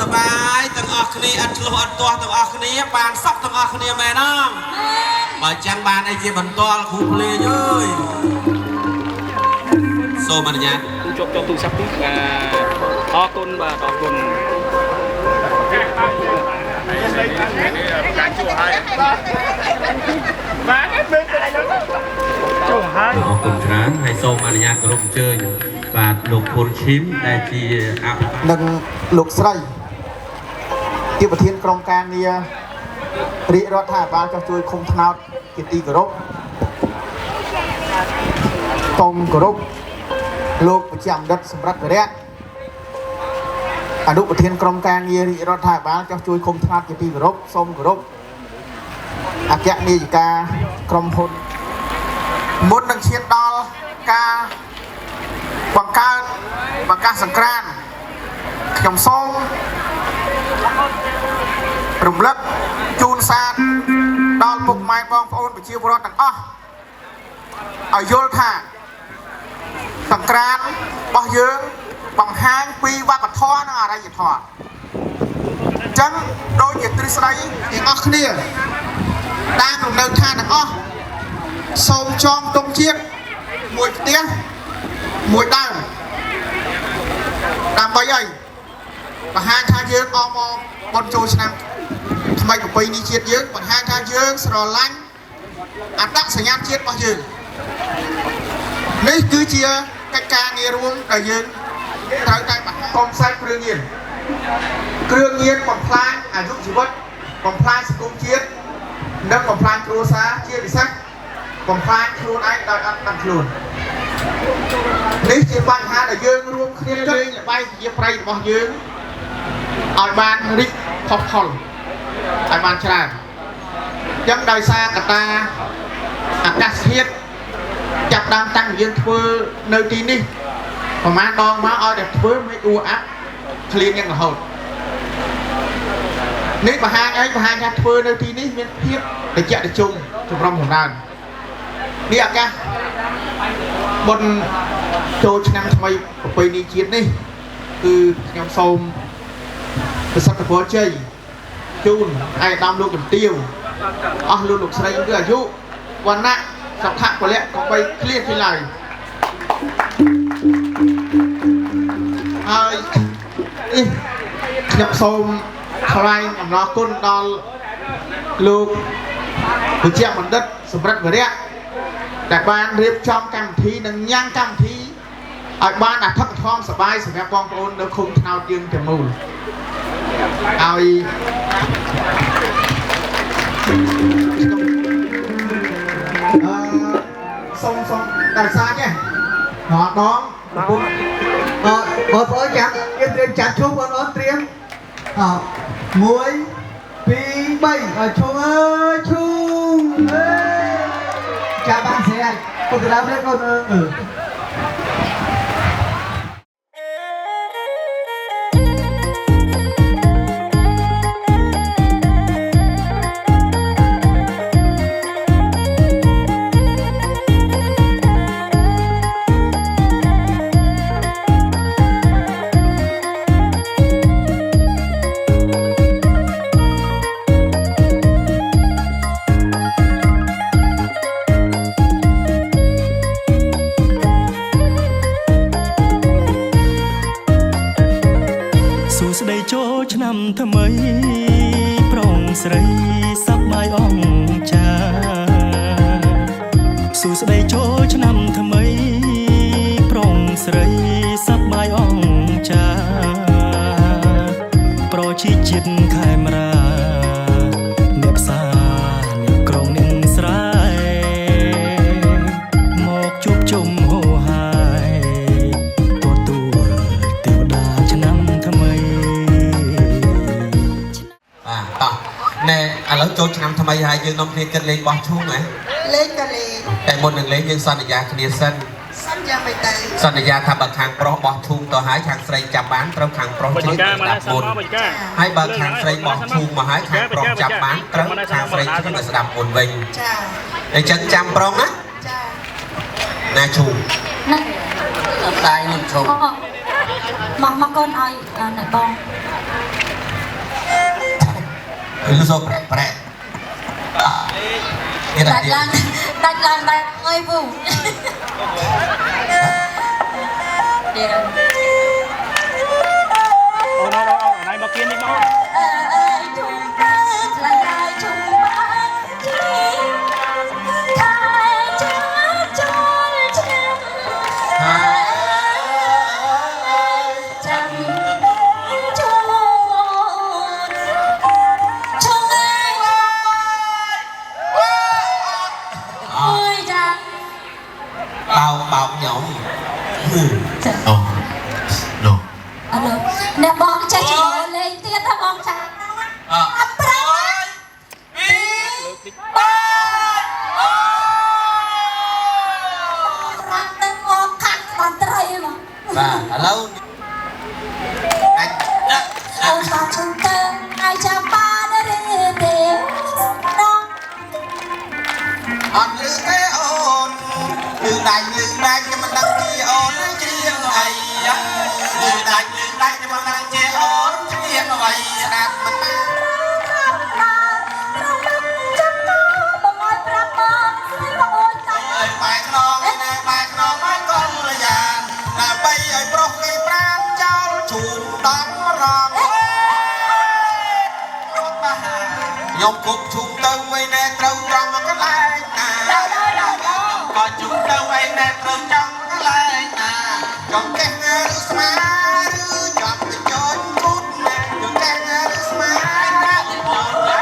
Speaker 4: สบายទាំងអស់គ្នាអត់ឆ្លោះអត់ទាស់ទាំងអស់គ្នាបានសក់ទាំងអស់គ្នាមែនទេបើចឹងបានអីជាបន្តគ្រូភ្លេងអើយសូមអនុញ្ញាតជប់ទូរស័ព្ទនេះអរគុណបាទអរគុណចូលហើយអរគុណច្រើនហើយសូមអនុញ្ញាតគោរពអញ្ជើញបាទលោកភុលឈីមដែលជា
Speaker 3: និងលោកស្រីជាប្រធានក្រុមការងាររាជរដ្ឋាភិបាលចុះជួយឃុំថ្នោតជាទីគោរពសូមគោរពលោកប្រជាអម្រិតសម្រាប់វរៈអនុប្រធានក្រុមការងាររាជរដ្ឋាភិបាលចុះជួយឃុំថ្នោតជាទីគោរពសូមគោរពអគ្គនាយិកាក្រុមហ៊ុនមុននឹងឈានដល់ការបង្កើតប្រកាសសង្ក្រាន្តខ្ញុំសូមរំលឹកជូនសារដល់ពុកម៉ែបងប្អូនប្រជាពលរដ្ឋទាំងអស់ឲ្យយល់ថាសង្ក្រាន្តរបស់យើងបង្ហាញពីវប្បធម៌និងអរិយធម៌អញ្ចឹងដូចជាទ្រឹស្ដីទាំងអស់គ្នាតាមរំនៅឋានទាំងអស់សូមចងទុំជាតិមួយផ្ទះមួយដើមដើម្បីអីបង្ហាញថាយើងអមបុណ្យចូលឆ្នាំថ្មីប្រពៃណីជាតិយើងបង្ហាញថាយើងស្រឡាញ់អត្តសញ្ញាណជាតិរបស់យើងនេះគឺជាកិច្ចការងាររួមដែលយើងត្រូវតែកុំខ្សែគ្រឿងញៀនបំផ្លាញអាយុជីវិតបំផ្លាញសង្គមជាតិនិងបំផ្លាញគ្រួសារជាពិសេសបំផ្លាញខ្លួនឯងដោយអត់ដឹងខ្លួននេះជាបញ្ហាដែលយើងរួមគ្នាលេងល្បែងជាប្រៃរបស់យើងឲ្យបានរីកផុសផុលឲ្យបានច្រើនអញ្ចឹងដោយសារកត្តាអាកាសធាតុចាប់ដើមតាំងយើងធ្វើនៅទីនេះប្រហែលដងមកឲ្យតែធ្វើមិនអ៊ូអាប់ឃ្លានយ៉ាងរហូតនេះបង្ហាញអីបង្ហាញថាធ្វើនៅទីនេះមានភាពត្រជាក់ត្រជុំចម្រុងចម្រើននេះអាកាសបុណ្យចូលឆ្នាំថ្មីប្រពៃណីជាតិនេះគឺខ្ញុំសូមប្រសិទ្ធពរជ័យជូនឯកឧត្តមលោកជំទាវអស់លោកស្រីគឺអាយុវណ្ណៈសុខៈពលៈក៏បីឃ្លានពីឡើយហើយខ្ញុំសូមថ្លែងអំណរគុណដល់លោកវិជ្ជបណ្ឌិតសម្រាប់វរៈដែលបានរៀបចំកម្មវិធីនិងញ៉ាំងកម្មវិធីឲ្យបានអធិកធម៌សប្បាយសម្រាប់បងប្អូននៅឃុំថ្នោតយើងទាំងមូលឲ្យសូមដល់សាចេះដងបងប្អូនចាំយើងត្រៀមចាត់ជុំបងប្អូនត្រៀម1 2 3ឲ្យឈុំអើយឈុំចាំបានស្រីពុកដើមនេះកូន
Speaker 1: សួស្ដីចូលឆ្នាំថ្មីប្រុងស្រីសប្បាយអង្ចាប្រជាជាតិខេមរាអ្នកផ្សារអ្នកក្រុងនឹងស្រែមកជួបជុំហូហាយទទួលទេវតាឆ្នាំថ្មី
Speaker 4: បាទតោះណែឥឡូវចូលឆ្នាំថ្មីហើយយើងនាំគ្នាគិតលេងបោះឈូងហ៎
Speaker 7: លេងក៏លេង
Speaker 4: តែមុននឹងលេងយើងសន្យាគ្នាសិន
Speaker 7: សន្យាមិនទៅ
Speaker 4: សន្យាថាបើខាងប្រុសបោះឈូងទៅហើយខាងស្រីចាប់បានត្រូវខាងប្រុសជ្រៀងស្ដាប់មុនហើយបើខាងស្រីបោះឈូងមកហើយខាងប្រុសចាប់បានត្រូវខាងស្រីជ្រៀងស្ដាប់មុនវិញ
Speaker 7: ចា
Speaker 4: អញ្ចឹងចាំប្រុសណា
Speaker 7: ចា
Speaker 4: ណាឈូង
Speaker 2: ណា
Speaker 4: ដៃនឹងឈូង
Speaker 2: មកកូនឲ្យណែបង
Speaker 4: លឺសូប្រែប្រែ
Speaker 2: ដាច់ឡើងអើយពូ
Speaker 5: អូណៃមកគៀននេះមក
Speaker 2: ជុំបានឆ្លៃជុំបានជីថាចូលឆ្នាំចាំចូល
Speaker 4: បោកញោម
Speaker 2: អូអ្នកបងចេះជិះលេងទៀតណាបងចាអត់ប្រៃរ៉ាត់ទៅមកខាត់បានត្រីមក
Speaker 4: បាទឥឡូវ
Speaker 2: អូនបានជុំទៅឲ្យចាំបានឬទេ
Speaker 4: អត់លឺទេអូនលឺដាច់ខ្ញុំមិនដឹងពីអូនជ្រៀងអីលឺដាច់ខ្ញុំមិនដឹងជាអូនជ្រៀងអ្វីស្ដាប់មិនបានបែកខ្នងណាបែកខ្នងបាយកូនលយ៉ាដើម្បីឲ្យប្រុសគេប្រាំចោលជូនដំរងខ្ញុំគប់ជុំទៅវិញណែត្រូវត្រង់មកកន្លែងណាក៏ជុំទៅវិញណែត្រូវចង់កន្លែងណាចង់កេះណាឬស្មាឬចាប់ទៅចូលគូតណាចង់កេះណាឬស្មាណាអូនណា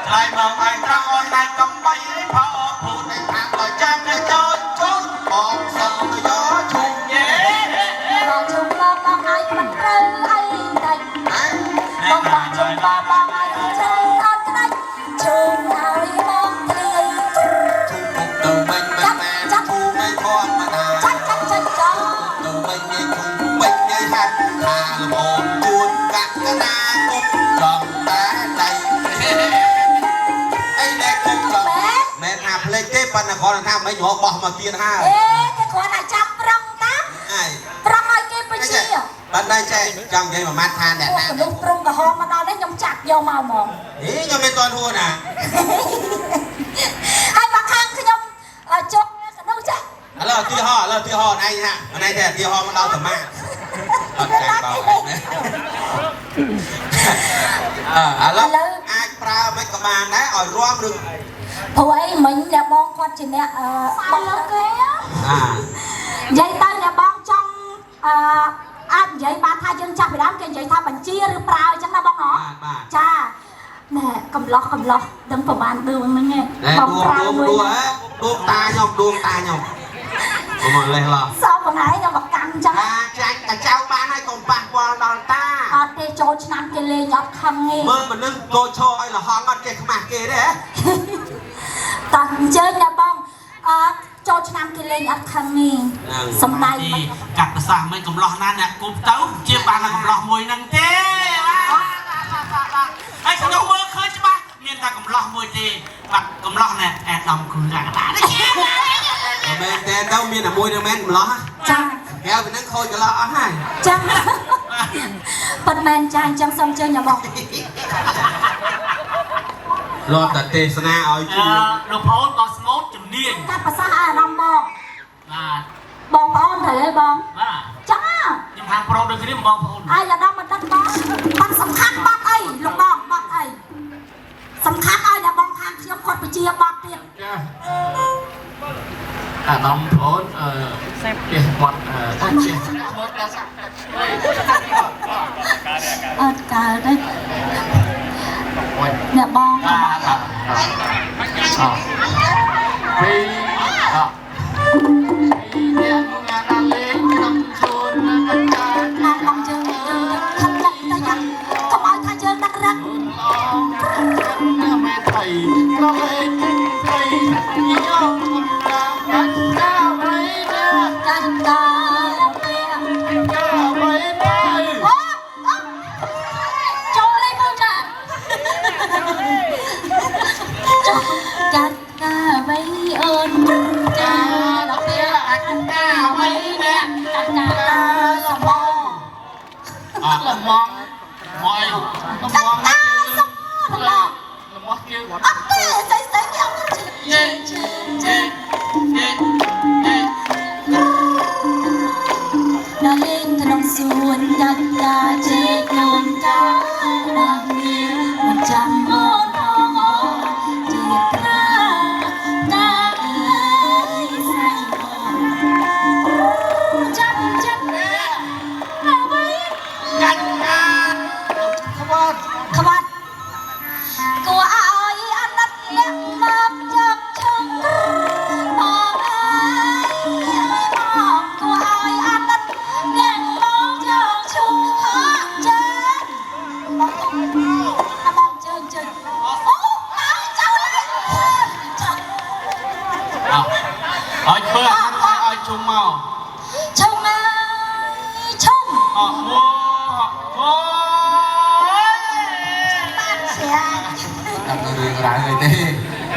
Speaker 4: ឆ្លៃមកឲ្យត្រង់អូនដែរកំបីផោភូតតែថាដល់ចាំទៅចូលគូតបងសុំទៅយកជុំយេ
Speaker 2: បងជុំបងឲ្យខ្លាំងត្រូវអីដាច់បងជុំបងឲ្យត្រូវអត់ដាច់ជុំឲ្យបងព្រាយ
Speaker 4: ជុំទៅវិញមិនចាំភូមិធម្មតា
Speaker 2: ចាច់
Speaker 4: ទៅវិញញ៉ៃជុំវិញញ៉ៃហាត់ថាលំជួនកកណាគុំចំតែដៃអីដែលគុំចំមែនថាភ្លេចទេប៉ុន្តែគាត់ថាមិនយកបោះមកទៀតហើយ
Speaker 2: គេគ្រាន់តែចាប់ប្រឹងតាប្រឹងឲ្យគេបជា
Speaker 4: បានដែរចេះចង់និយាយមួយម៉ាត់ថាអ្នកណា
Speaker 2: មនុស្សព្រំក្រហមមកដល់នេះខ្ញុំចាក់យកមកហ្មង
Speaker 4: ខ្ញុំមិនទាន់ហួរណា
Speaker 2: ហើយមកខាងខ្ញុំចុះកណ្ដូចា
Speaker 4: ឥឡូវទីហោណៃណាណៃតែទីហោមកដល់ត្មាអត់ចាញ់បោកណាឥឡូវអាចប្រើមិនក៏បានដែរឲ្យរួមឬ
Speaker 2: ព្រោះអីមិញអ្នកបងគាត់ជាអ្នកបងគេនិយាយទៅអ្នកបងចង់អាចនិយាយបានថាយើងចាប់ពីដើមគេនិយាយថាបញ្ជាឬប្រើអញ្ចឹងណាបងហ៎ចាណែកំឡោះដឹងប្រហែលដួងហ្នឹង
Speaker 4: បងប្រើមួយដួងតាខ្ញុំមកលេះឡោះ
Speaker 2: សោកបងឯងខ្ញុំមកកាន់អញ្ចឹង
Speaker 4: ចាញ់តែចៅបានហើយកុំប៉ះពាល់ដល់តា
Speaker 2: អត់ទេចូលឆ្នាំគេលេងអត់ខឹងទេ
Speaker 4: មើលមនុស្សកោឈរឲ្យលហងអត់ចេះខ្មាស់គេទេ
Speaker 2: តោះអញ្ជើញណាបងចូលឆ្នាំគេលេងអត់ខឹងទេសំដែង
Speaker 8: កាត់ប្រសាសន៍មិនកំឡោះណាអ្នកគប់ទៅជាបានតែកំឡោះមួយហ្នឹងទេហើយខ្ញុំមើលឃើញច្បាស់មានតែកំឡោះមួយទេបាត់កំឡោះណែអាដាមគ្រូកាកដា
Speaker 4: មែនតែទៅមានតែមួយនឹងមែនកំឡោះ
Speaker 2: ចា
Speaker 4: កែវពីនឹងខូចកំឡោះអស់ហើយ
Speaker 2: ចាប៉ុន្មានចាអញ្ចឹងសូមជើញណាបង
Speaker 4: លត់តែទេសនាឲ្យ
Speaker 8: ជឿលោកប្អូនក៏ស្មូតជំនាញ
Speaker 2: កាត់ប្រសាសន៍អារម្មណ៍បង
Speaker 8: បាទ
Speaker 2: បងប្អូនត្រូវហើយបង
Speaker 8: បាទ
Speaker 2: ចា
Speaker 8: ខ្ញុំខាងប្រូដូចគ្នាបងប្អូន
Speaker 2: អាយអាដាមមិនដឹងបងបាត់សំខាន់បាត់អីលោកបងបាត់អីសំខាន់ឲ្យតែបងខាងខ្ញុំគាត់បញ្ជាបាត់ទៀត
Speaker 4: ចា
Speaker 5: น้องโพสเกี่ยวกับการได้เนี่ยบ้องพี่เนี่ยงานอะไรต้องชวนกันการลองเจอทำลองแต่ยังทำไมถ้าเจอนักรักไม่ไทยก็เลยไทยยิ่งยอมกันก้าวไปเนี่ยกันก้าวไปก้าวไปไปโจเลยมึงจ้ะกันก้าวไปเอิญกันเราเตี้ยกันก้าวไปเนี่ยกันก้าวสมองละมองมอยละมองละมองคิวอ่ะเต้ใส่เกี่ยวเจ๊เจ๊เจ๊เจ๊เจ๊นาเล่นถนนสวนกันกาเจ๊นอนกานาเมียมันจำอ่อนอ่อนเจ็บหน้าตาใส่หมอนจับเอาไว้กันกาขวัดกูอายอันนั้นเลี้ยงมาจากช่างมองไอ้มองกูอายอันนั้นเลี้ยงมาจากช่างหาเจนมองเจนโอ้มาเจ้าเลย
Speaker 8: เอาเพื่อนเอาชุ่มเมา
Speaker 2: ช่างมาช่าง
Speaker 8: โอ้โห
Speaker 3: ทำตัวเองร้ายเลยเต้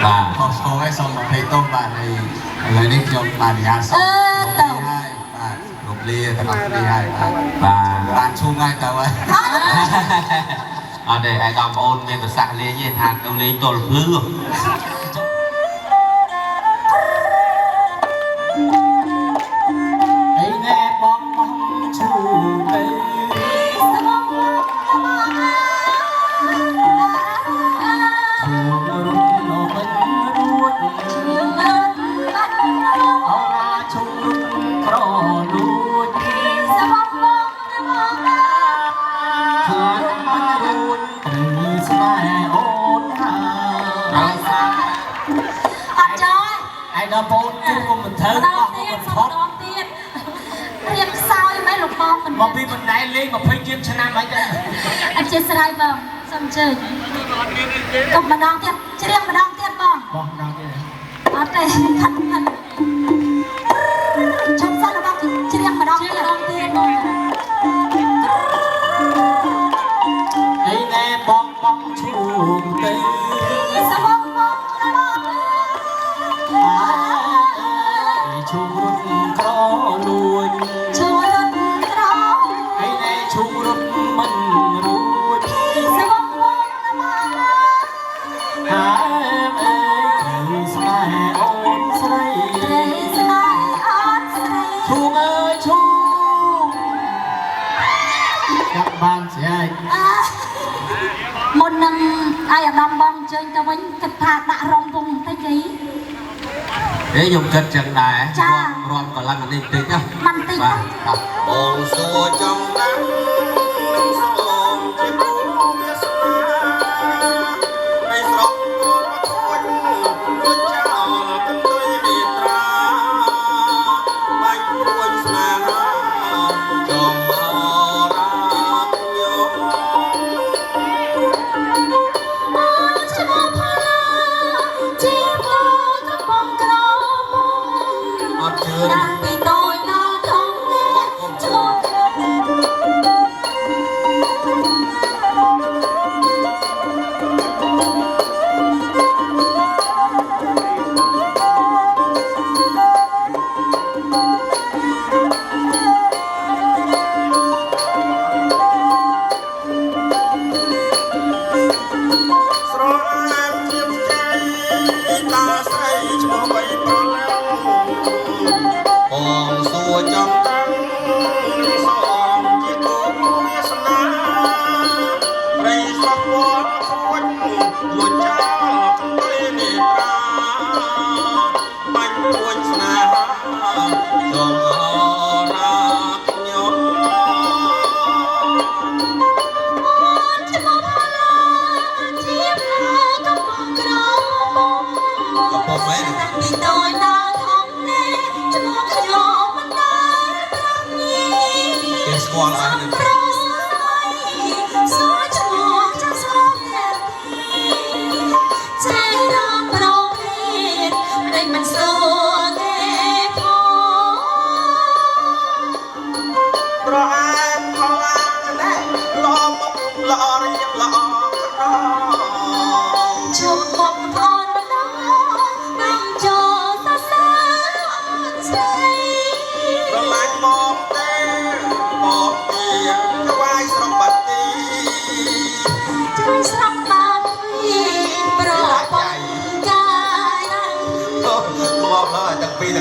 Speaker 3: บ่าขอโชว์ให้สมเพลต้มบ่าในอะไรนี่ยมบานยาสมให้บ่าลบเลี้ยตลอดที่ให้บ่าบานชุ่มง่ายแต่ว่า
Speaker 4: เดี๋ยวไอ้ดอมโอนเมียนภาษาเลี้ยงทานเอาเลี้ยงตัวเลือก
Speaker 5: ไอ้แน่บองมองชูเอ้เราโพสจุ่มมันเถิงมาพบพบ
Speaker 2: เรียกสาวยังไม่หลบมองมัน
Speaker 5: มาพี่มันได้เลี้ยงมาพี่ยืมชนะมาจัง
Speaker 2: อันเจสไรบ้างสมเจอกับมาดองเตี้ยจะเรียกมาดองเตี้ยบ้าง
Speaker 5: บ้องดองเตี้ย
Speaker 2: อ๋อแต่พันชมสั้นบ้างจะเรียกมาดองเตี้ยบ้าง
Speaker 5: ไอ้แน่บ้องบ้องชูเตี้ย
Speaker 2: สมองบ้อง
Speaker 5: ชูรุ่นกรอลุย
Speaker 2: ชูรุ่นกรอ
Speaker 5: ไอ้แน่ชูรุ่นมันรู้
Speaker 2: สมองบ้อง
Speaker 5: หาเอ้ยสมัยอ่อนใส่
Speaker 2: สมัยอ่อนใส่
Speaker 5: ชูเอ้ยชูกลับบ้านเสีย
Speaker 2: một năm ai ở đồng bong chơi tao vẫn kịch thà đã rong vùng tay gì
Speaker 4: để dùng kịch trận đài ron còn lăn mình đi tí nhá
Speaker 2: mình tí
Speaker 4: bồn xua trong nắng sông chim bướm biết xa ngày sông quanh quanh chào từng cây biệt ra bánh quanh xa chồng mơ ra nhớ
Speaker 2: vì tôi nó không nghe cho
Speaker 4: Hãy subscribe cho kênh Ghiền Mì Gõ để không bỏ lỡ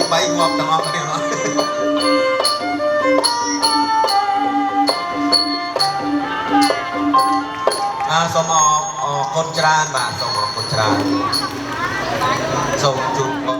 Speaker 9: 3ងាប់ទាំងអស់គ្នាមកសូមអរគុណច្រើនបាទសូមអរគុណច្រើនសូមជូន